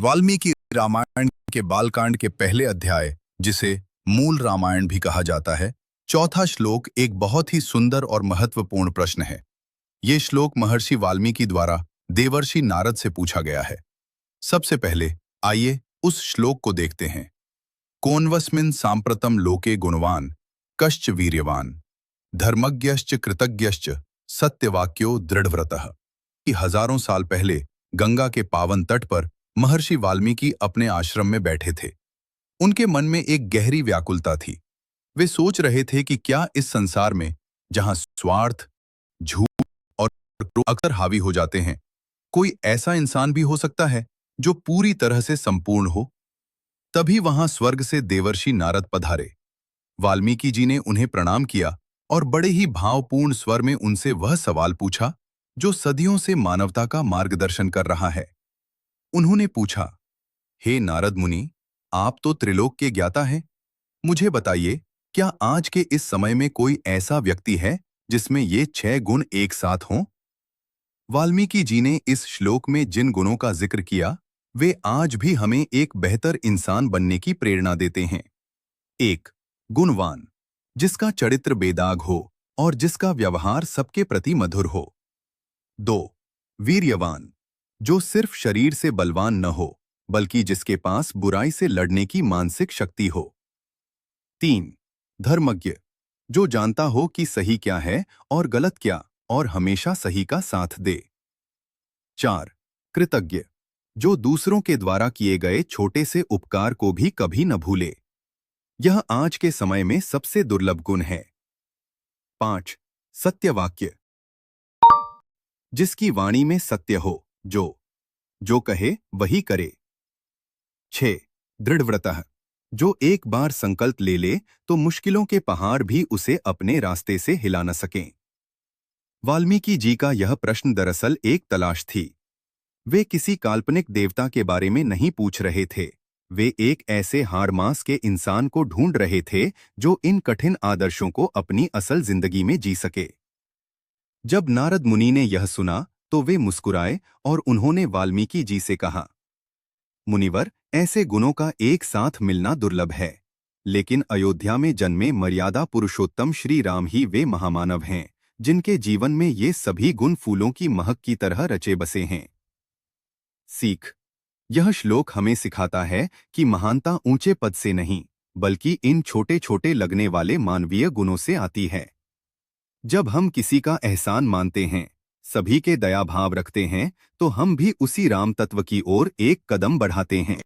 वाल्मीकि रामायण के बालकांड के पहले अध्याय, जिसे मूल रामायण भी कहा जाता है, चौथा श्लोक एक बहुत ही सुंदर और महत्वपूर्ण प्रश्न है। ये श्लोक महर्षि वाल्मीकि द्वारा देवर्षि नारद से पूछा गया है। सबसे पहले आइए उस श्लोक को देखते हैं। कोन्वस्मिन् सांप्रतम लोके गुणवान कश्च वीर्यवान धर्मज्ञश्च कृतज्ञश्च सत्यवाक्यो दृढ़व्रतः। कि हजारों साल पहले गंगा के पावन तट पर महर्षि वाल्मीकि अपने आश्रम में बैठे थे। उनके मन में एक गहरी व्याकुलता थी। वे सोच रहे थे कि क्या इस संसार में, जहां स्वार्थ, झूठ और क्रोध अक्सर हावी हो जाते हैं, कोई ऐसा इंसान भी हो सकता है जो पूरी तरह से संपूर्ण हो। तभी वहां स्वर्ग से देवर्षि नारद पधारे। वाल्मीकि जी ने उन्हें प्रणाम किया और बड़े ही भावपूर्ण स्वर में उनसे वह सवाल पूछा जो सदियों से मानवता का मार्गदर्शन कर रहा है। उन्होंने पूछा, हे नारद मुनि, आप तो त्रिलोक के ज्ञाता हैं। मुझे बताइए, क्या आज के इस समय में कोई ऐसा व्यक्ति है जिसमें ये 6 गुण एक साथ हों? वाल्मीकि जी ने इस श्लोक में जिन गुणों का जिक्र किया, वे आज भी हमें एक बेहतर इंसान बनने की प्रेरणा देते हैं। 1. गुणवान, जिसका चरित्र बेदाग हो और जिसका व्यवहार सबके प्रति मधुर हो। 2. वीर्यवान, जो सिर्फ शरीर से बलवान न हो, बल्कि जिसके पास बुराई से लड़ने की मानसिक शक्ति हो। 3. धर्मज्ञ, जो जानता हो कि सही क्या है और गलत क्या, और हमेशा सही का साथ दे। 4. कृतज्ञ, जो दूसरों के द्वारा किए गए छोटे से उपकार को भी कभी न भूले। यह आज के समय में सबसे दुर्लभ गुण है। 5. सत्यवाक्य, जिसकी वाणी में सत्य हो, जो कहे वही करे। 6. दृढ़व्रतः, जो एक बार संकल्प ले ले तो मुश्किलों के पहाड़ भी उसे अपने रास्ते से हिला न सकें। वाल्मीकि जी का यह प्रश्न दरअसल एक तलाश थी। वे किसी काल्पनिक देवता के बारे में नहीं पूछ रहे थे। वे एक ऐसे हाड़मास के इंसान को ढूंढ रहे थे जो इन कठिन आदर्शों को अपनी असल जिंदगी में जी सके। जब नारद मुनि ने यह सुना तो वे मुस्कुराए और उन्होंने वाल्मीकि जी से कहा, मुनिवर, ऐसे गुणों का एक साथ मिलना दुर्लभ है, लेकिन अयोध्या में जन्मे मर्यादा पुरुषोत्तम श्री राम ही वे महामानव हैं जिनके जीवन में ये सभी गुण फूलों की महक की तरह रचे बसे हैं। सीख, यह श्लोक हमें सिखाता है कि महानता ऊंचे पद से नहीं, बल्कि इन छोटे छोटे लगने वाले मानवीय गुणों से आती है। जब हम किसी का एहसान मानते हैं, सभी के दया भाव रखते हैं, तो हम भी उसी राम तत्व की ओर एक कदम बढ़ाते हैं।